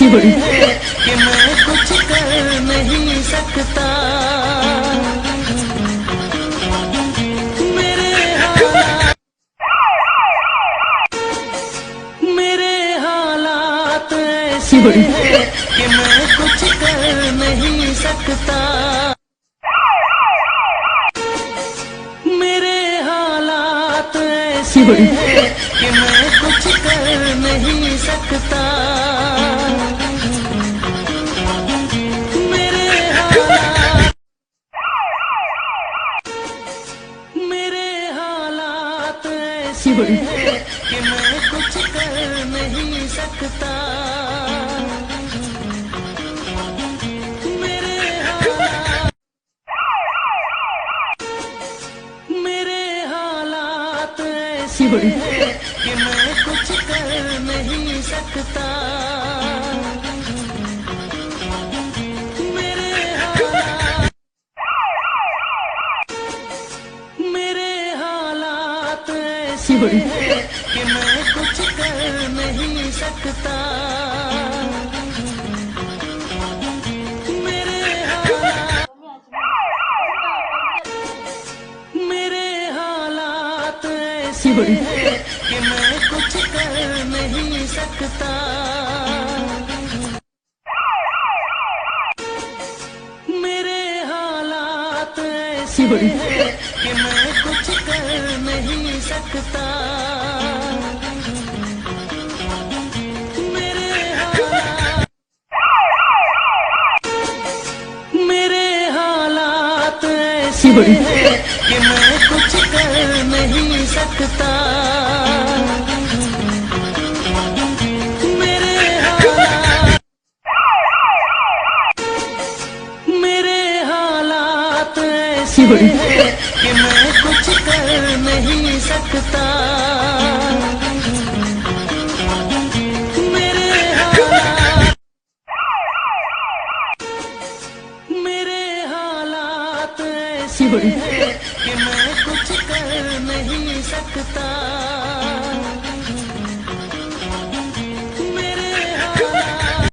ऐसे हैं कि मैं कुछ कर नहीं सकता। मेरे हालात ऐसे हैं कि मैं कुछ कर नहीं सकता। मेरे हालात ऐसे हैं कि मैं कुछ कर नहीं सकता। मेरे हालात ऐसे हैं कि मैं कुछ कर नहीं सकता। मेरे हालात ऐसे हैं कि मैं कुछ कर नहीं सकता। मेरे हालात ऐसे हैं कि मैं कुछ कर नहीं सकता। मेरे हालात ऐसे हैं कि मैं कुछ कर नहीं सकता। मेरे हालात ऐसे हैं कि मैं कुछ कर नहीं सकता। मेरे हालात ऐसे हैं कि मैं कुछ कर नहीं सकता। मेरे हालात ऐसे हैं कि मैं कुछ कर नहीं सकता। मेरे हालात ऐसे हैं कि मैं कुछ कर नहीं सकता।